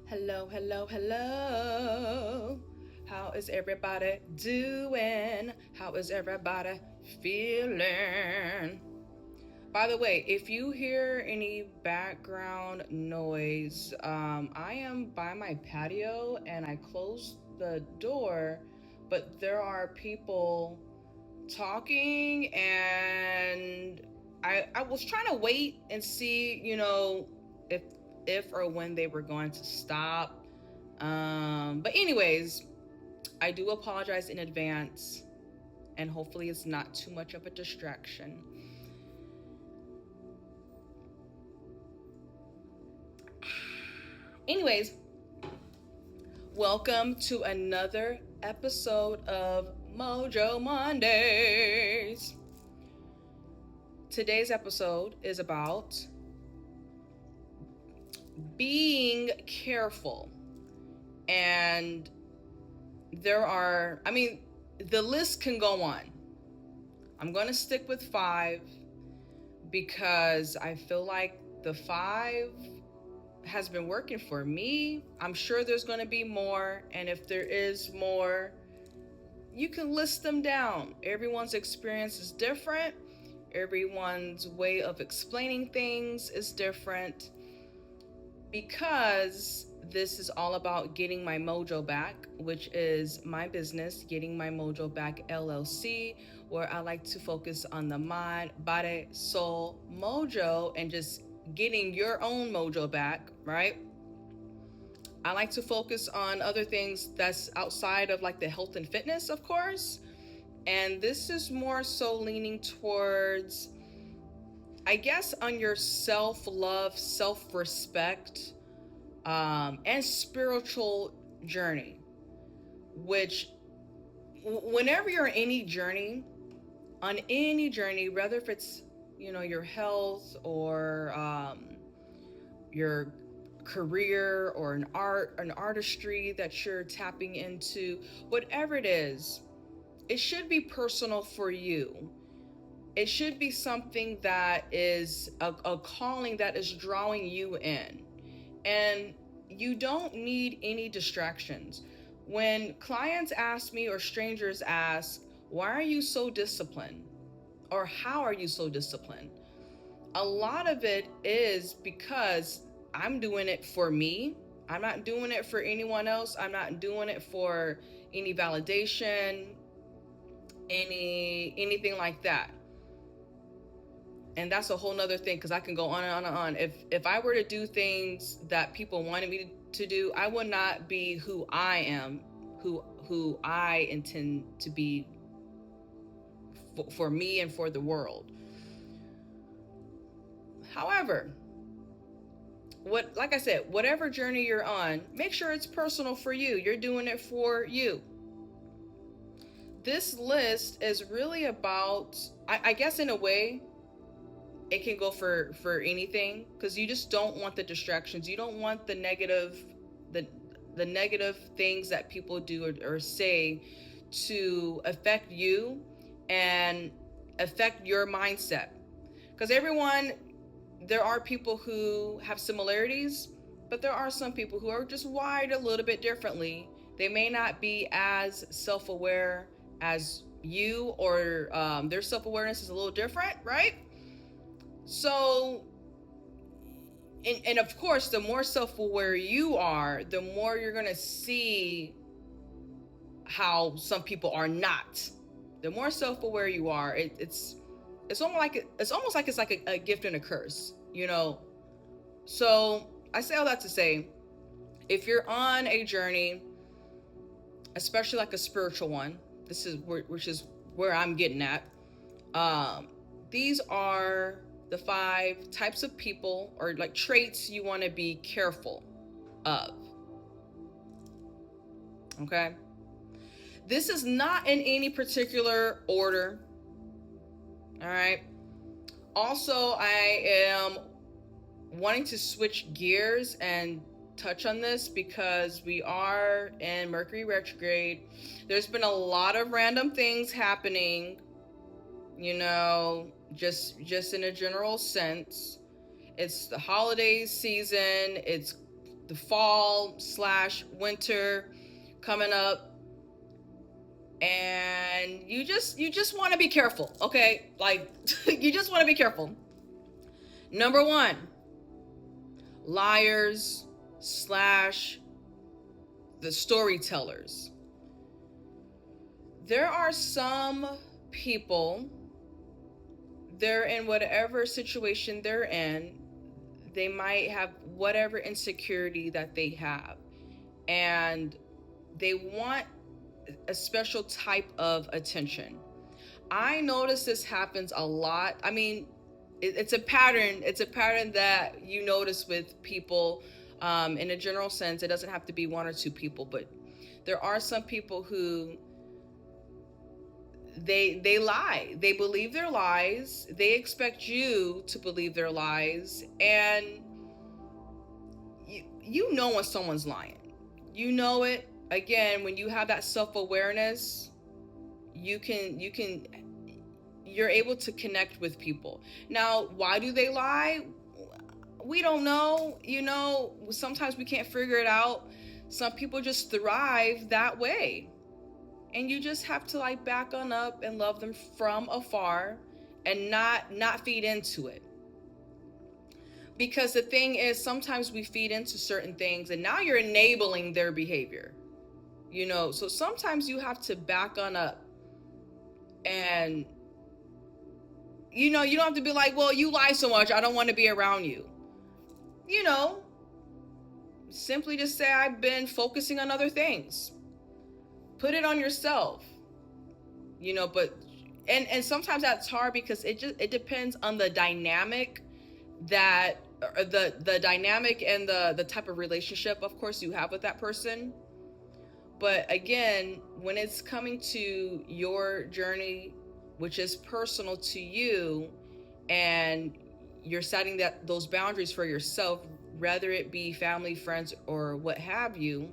Hello, hello, hello. How is everybody doing? How is everybody feeling? By the way, if you hear any background noise, I am by my patio and I closed the door, but there are people talking and I was trying to wait and see, if or when they were going to stop. But anyways, I do apologize in advance, and hopefully it's not too much of a distraction. Anyways, welcome to another episode of Mojo Mondays. Today's episode is about being careful. And the list can go on. I'm going to stick with 5 because I feel like the 5 has been working for me. I'm sure there's going to be more. And if there is more, you can list them down. Everyone's experience is different. Everyone's way of explaining things is different. Because this is all about getting my mojo back, which is my business, Getting My Mojo Back LLC, where I like to focus on the mind, body, soul, mojo, and just getting your own mojo back, right? I like to focus on other things that's outside of like the health and fitness, of course. And this is more so leaning towards, I guess, on your self-love, self-respect, and spiritual journey, which whenever you're on any journey, whether if it's, your health or your career or an artistry that you're tapping into, whatever it is, it should be personal for you. It should be something that is a calling that is drawing you in. And you don't need any distractions. When clients ask me or strangers ask, why are you so disciplined? Or how are you so disciplined? A lot of it is because I'm doing it for me. I'm not doing it for anyone else. I'm not doing it for any validation, anything like that. And that's a whole nother thing, because I can go on and on and on. If I were to do things that people wanted me to do, I would not be who I am, who I intend to be for me and for the world. However, like I said, whatever journey you're on, make sure it's personal for you. You're doing it for you. This list is really about, I guess in a way, it can go for anything, because you just don't want the distractions. You don't want the negative things that people do or say to affect you and affect your mindset. Because there are people who have similarities, but there are some people who are just wired a little bit differently. They may not be as self-aware as you, or their self-awareness is a little different, right? So, and of course, the more self-aware you are, the more you're going to see how some people are not. The more self-aware you are, it's almost like it's like a gift and a curse, So I say all that to say, if you're on a journey, especially like a spiritual one, which is where I'm getting at. These are the 5 types of people, or like traits, you want to be careful of. Okay? This is not in any particular order. All right? Also, I am wanting to switch gears and touch on this because we are in Mercury retrograde. There's been a lot of random things happening, just in a general sense. It's the holiday season. It's the fall/winter coming up, and you just want to be careful, okay? Like you just want to be careful. Number one, liars slash the storytellers. There are some people, they're in whatever situation they're in, they might have whatever insecurity that they have, and they want a special type of attention. I notice this happens a lot. I mean, it's a pattern. It's a pattern that you notice with people in a general sense. It doesn't have to be one or two people, but there are some people who they lie. They believe their lies. They expect you to believe their lies, and you know when someone's lying. You know it. Again, when you have that self-awareness, you're able to connect with people. Now, why do they lie? We don't know. You know, sometimes we can't figure it out. Some people just thrive that way. And you just have to like back on up and love them from afar and not feed into it. Because the thing is, sometimes we feed into certain things and now you're enabling their behavior. You know, so sometimes you have to back on up, and you know, you don't have to be like, well, you lie so much, I don't want to be around you. You know, simply just say, I've been focusing on other things. Put it on yourself. You know, but and sometimes that's hard because it depends on the dynamic that the dynamic and the type of relationship, of course, you have with that person. But again, when it's coming to your journey, which is personal to you, and you're setting those boundaries for yourself, whether it be family, friends, or what have you,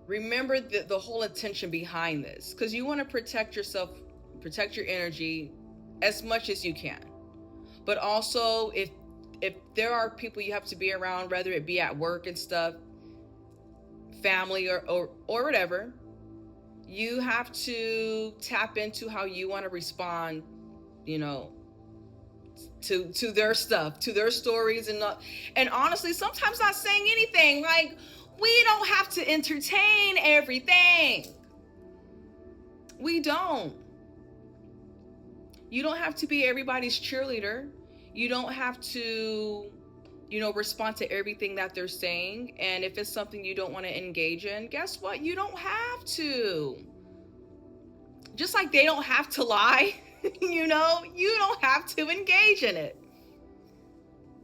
remember the whole intention behind this, because you want to protect yourself, protect your energy as much as you can. But also, if there are people you have to be around, whether it be at work and stuff, family or whatever, you have to tap into how you want to respond, you know, to their stuff, to their stories, and honestly, sometimes not saying anything. Like, we don't have to entertain everything. We don't. You don't have to be everybody's cheerleader. You don't have to, you know, respond to everything that they're saying. And if it's something you don't want to engage in, guess what? You don't have to. Just like they don't have to lie, you know, you don't have to engage in it.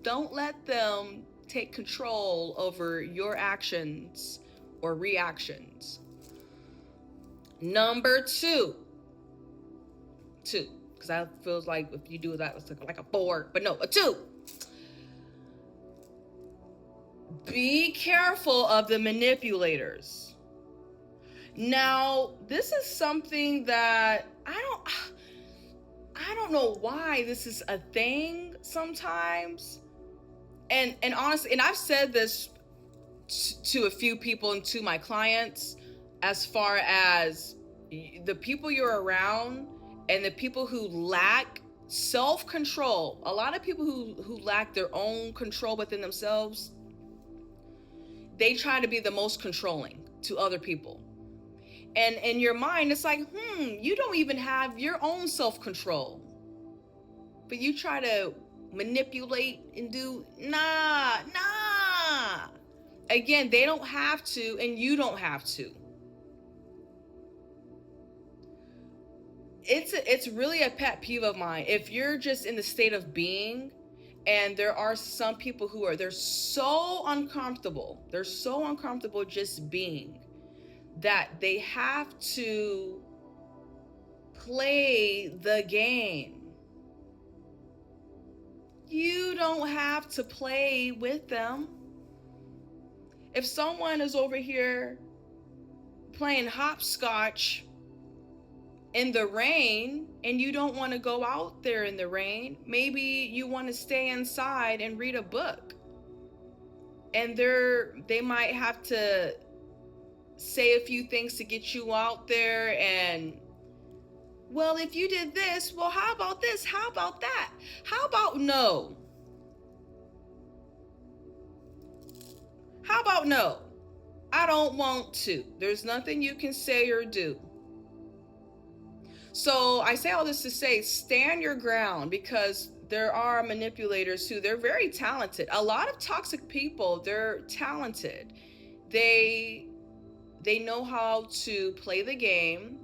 Don't let them take control over your actions or reactions. Number two, because that feels like if you do that, it's like a 4, but no, a 2. Be careful of the manipulators. Now, this is something that I don't know why this is a thing sometimes. And honestly, and I've said this to a few people and to my clients, as far as the people you're around and the people who lack self-control. A lot of people who lack their own control within themselves, they try to be the most controlling to other people. And in your mind, it's like, you don't even have your own self-control. But you try to manipulate and do, nah. Again, they don't have to, and you don't have to. It's really a pet peeve of mine. If you're just in the state of being, and there are some people they're so uncomfortable just being, that they have to play the game. You don't have to play with them. If someone is over here playing hopscotch in the rain and you don't want to go out there in the rain, maybe you want to stay inside and read a book. and they might have to say a few things to get you out there. And, well, if you did this, well, how about this? How about that? How about no? How about no? I don't want to. There's nothing you can say or do. So I say all this to say, stand your ground, because there are manipulators who, they're very talented. A lot of toxic people, they're talented. They know how to play the game,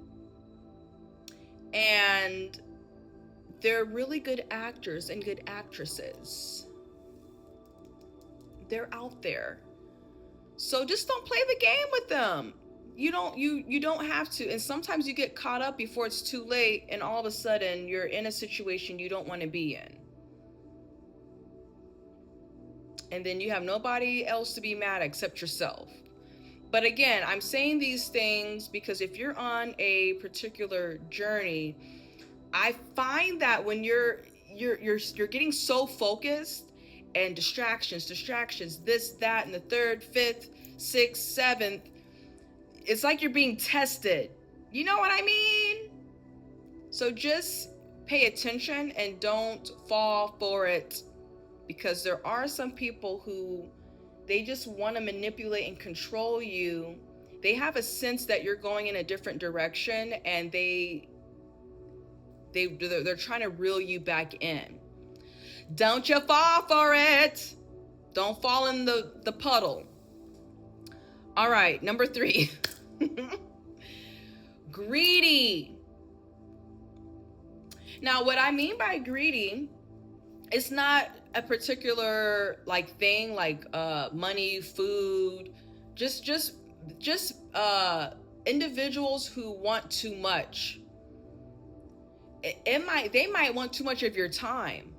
and they're really good actors and good actresses. They're out there. So just don't play the game with them. You don't have to. And sometimes you get caught up before it's too late, and all of a sudden you're in a situation you don't want to be in. And then you have nobody else to be mad at except yourself. But again, I'm saying these things because if you're on a particular journey, I find that when you're getting so focused, and distractions, this, that, and the third, fifth, sixth, seventh, it's like you're being tested. You know what I mean? So just pay attention and don't fall for it, because there are some people who, they just want to manipulate and control you. They have a sense that you're going in a different direction, and they're trying to reel you back in. Don't you fall for it. Don't fall in the puddle. All right, number 3. Greedy. Now, what I mean by greedy, it's not a particular like thing like money, food, just individuals who want too much. They might want too much of your time.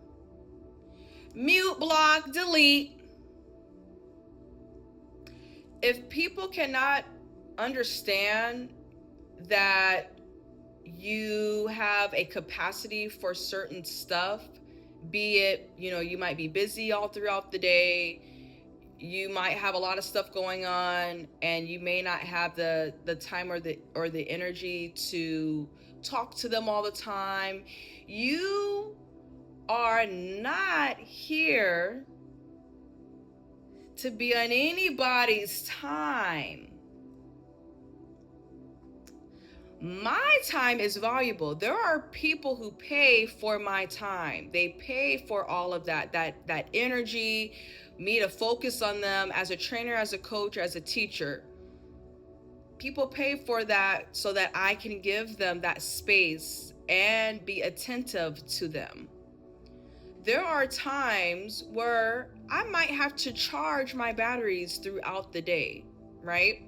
Mute, block, delete. If people cannot understand that you have a capacity for certain stuff, be it, you might be busy all throughout the day, you might have a lot of stuff going on, and you may not have the time or the energy to talk to them all the time. You are not here to be on anybody's time. My time is valuable. There are people who pay for my time. They pay for all of that energy, me to focus on them as a trainer, as a coach, as a teacher. People pay for that so that I can give them that space and be attentive to them. There are times where I might have to charge my batteries throughout the day, right?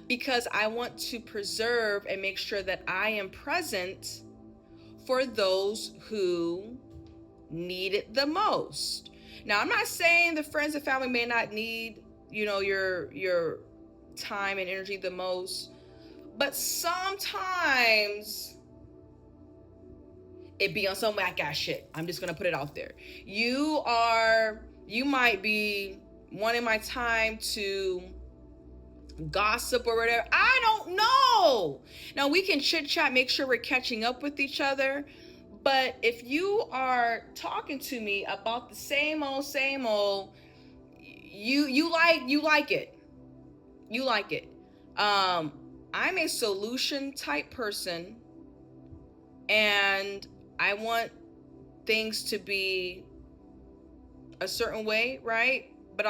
Because I want to preserve and make sure that I am present for those who need it the most. Now, I'm not saying the friends and family may not need, your time and energy the most, but sometimes it be on some whack ass shit. I'm just gonna put it out there. You might be wanting my time to gossip or whatever. I don't know. Now, we can chit chat, make sure we're catching up with each other. But if you are talking to me about the same old, you like it. You like it. I'm a solution type person, and I want things to be a certain way, right? But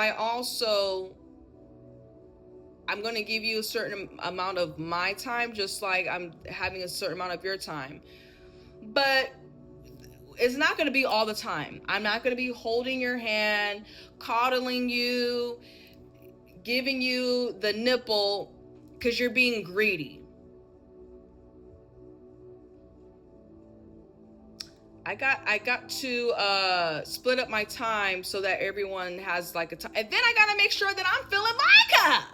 I'm going to give you a certain amount of my time, just like I'm having a certain amount of your time. But it's not going to be all the time. I'm not going to be holding your hand, coddling you, giving you the nipple because you're being greedy. I got to split up my time so that everyone has like a time. And then I got to make sure that I'm filling my cup.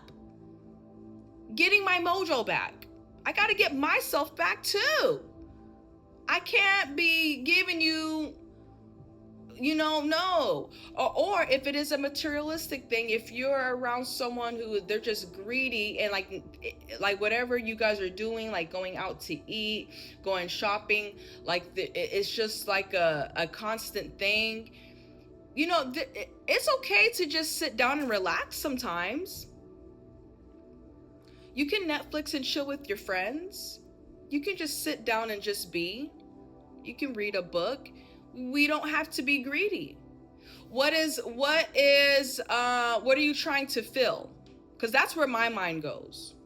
Getting my mojo back. I got to get myself back too. I can't be giving you, no. Or if it is a materialistic thing, if you're around someone who they're just greedy and like whatever you guys are doing, like going out to eat, going shopping, like it's just like a constant thing. It's okay to just sit down and relax sometimes. You can Netflix and chill with your friends. You can just sit down and just be. You can read a book. We don't have to be greedy. What are you trying to fill? Because that's where my mind goes.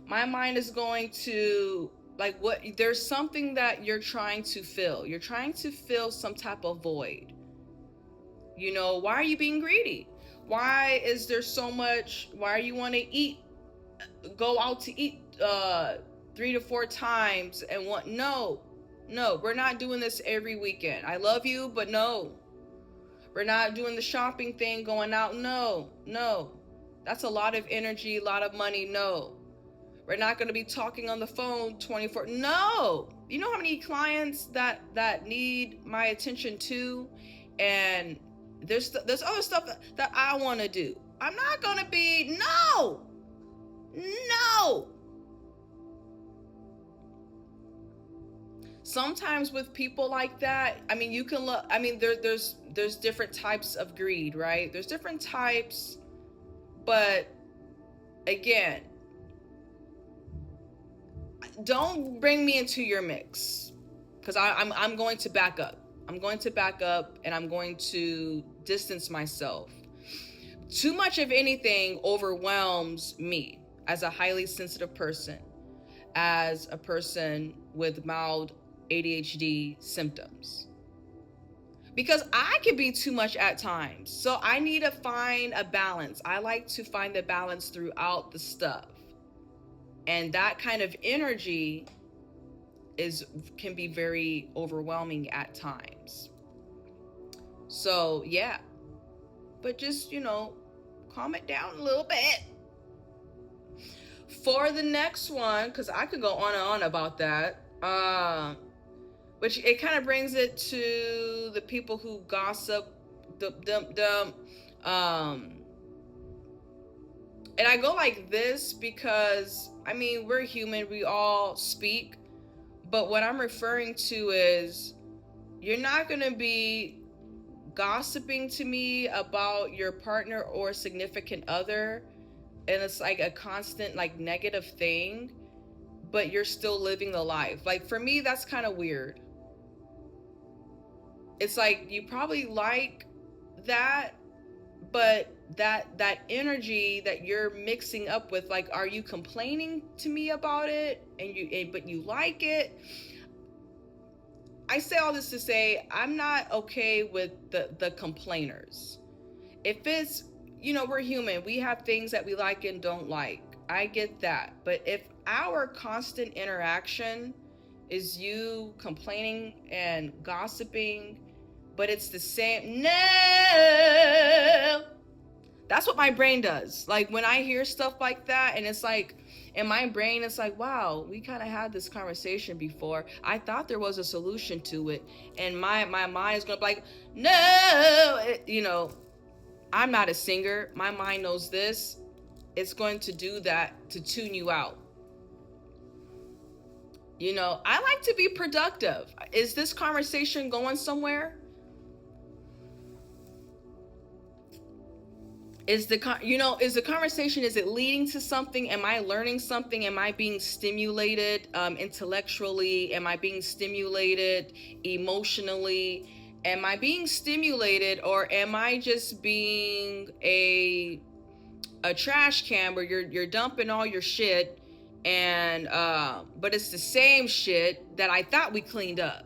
My mind is going to, like, there's something that you're trying to fill. You're trying to fill some type of void. Why are you being greedy? Why is there so much? Why do you want to go out to eat 3 to 4 times and what? No, we're not doing this every weekend. I love you, but no. We're not doing the shopping thing, going out. No. That's a lot of energy, a lot of money. No. We're not going to be talking on the phone 24. No. You know how many clients that need my attention too? And there's other stuff that I want to do. I'm not going to be, no. Sometimes with people like that, I mean, you can look, I mean, there's different types of greed, right? There's different types, but again, don't bring me into your mix, because I'm going to back up. I'm going to back up and I'm going to distance myself. Too much of anything overwhelms me as a highly sensitive person, as a person with mild ADHD symptoms. Because I can be too much at times. So I need to find a balance. I like to find the balance throughout the stuff. And that kind of energy can be very overwhelming at times. So yeah, but just calm it down a little bit. For the next one, because I could go on and on about that, which it kind of brings it to the people who gossip, and I go like this because I mean, we're human, we all speak. But what I'm referring to is, you're not going to be gossiping to me about your partner or significant other, and it's like a constant like negative thing, but you're still living the life. Like, for me, that's kind of weird. It's like, you probably like that, but that energy that you're mixing up with, like, are you complaining to me about it but you like it? I say all this to say, I'm not okay with the complainers. If it's, we're human, we have things that we like and don't like. I get that. But if our constant interaction is you complaining and gossiping, but it's the same, no. That's what my brain does. Like, when I hear stuff like that, and it's like, in my brain, it's like, wow, we kind of had this conversation before. I thought there was a solution to it. And my mind is going to be like, no, I'm not a singer. My mind knows this. It's going to do that to tune you out. I like to be productive. Is this conversation going somewhere? Is the conversation, is it leading to something? Am I learning something? Am I being stimulated intellectually? Am I being stimulated emotionally? Am I being stimulated, or am I just being a trash can where you're dumping all your shit, and but it's the same shit that I thought we cleaned up.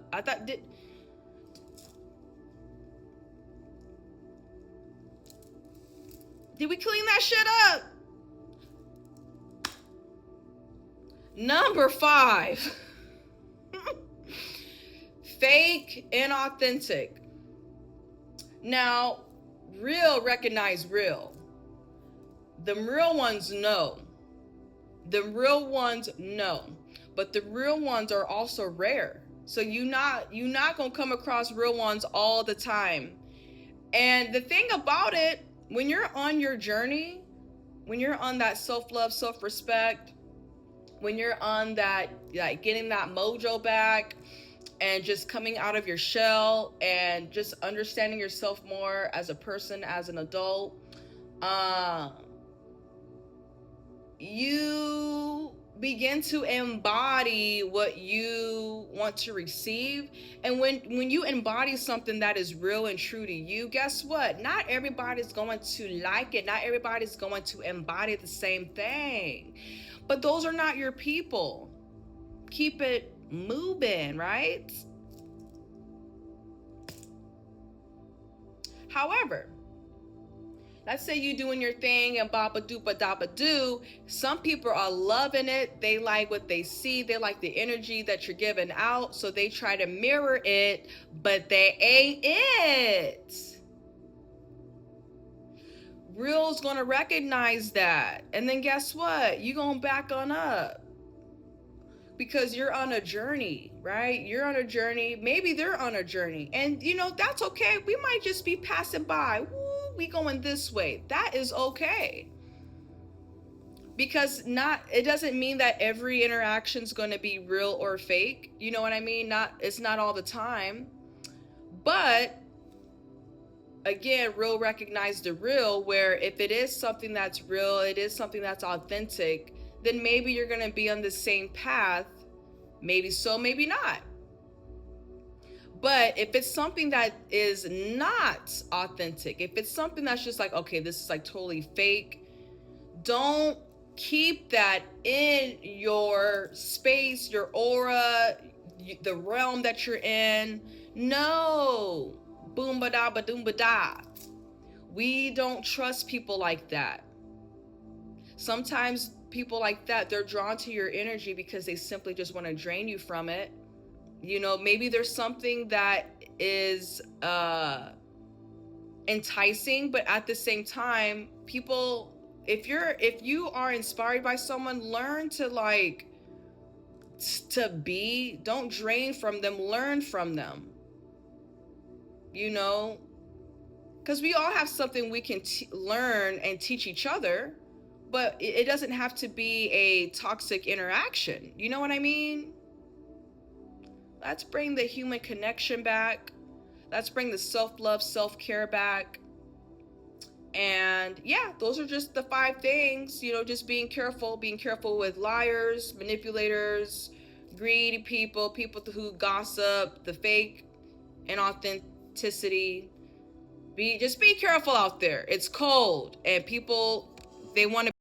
Did we clean that shit up? Number 5. Fake and authentic. Now, real recognize real. The real ones know. The real ones know. But the real ones are also rare. So you not gonna come across real ones all the time. And the thing about it, when you're on your journey, when you're on that self-love, self-respect, when you're on that, like, getting that mojo back and just coming out of your shell and just understanding yourself more as a person, as an adult, you begin to embody what you want to receive. And when you embody something that is real and true to you, guess what? Not everybody's going to like it. Not everybody's going to embody the same thing. But those are not your people. Keep it moving, right? However, let's say you doing your thing and baba doopa daba doo. Some people are loving it. They like what they see. They like the energy that you're giving out. So they try to mirror it, but they ain't it. Real's gonna recognize that. And then guess what? You gonna back on up. Because you're on a journey, right? You're on a journey. Maybe they're on a journey. And that's okay. We might just be passing by. Woo, we going this way. That is okay. Because it doesn't mean that every interaction is going to be real or fake. You know what I mean? It's not all the time. But again, real recognize the real, where if it is something that's real, it is something that's authentic, then maybe you're going to be on the same path. Maybe so, maybe not. But if it's something that is not authentic, if it's something that's just like, okay, this is like totally fake, don't keep that in your space, your aura, the realm that you're in. No. Boom ba da ba doom ba da. We don't trust people like that. Sometimes people like that, they're drawn to your energy because they simply just want to drain you from it. Maybe there's something that is enticing, but at the same time, people, if you are inspired by someone, learn to don't drain from them, learn from them. Because we all have something we can learn and teach each other, but it doesn't have to be a toxic interaction. You know what I mean? Let's bring the human connection back. Let's bring the self-love, self-care back. And yeah, those are just the 5 things, just being careful with liars, manipulators, greedy people who gossip, the fake and authenticity. Just be careful out there. It's cold, and people, they want to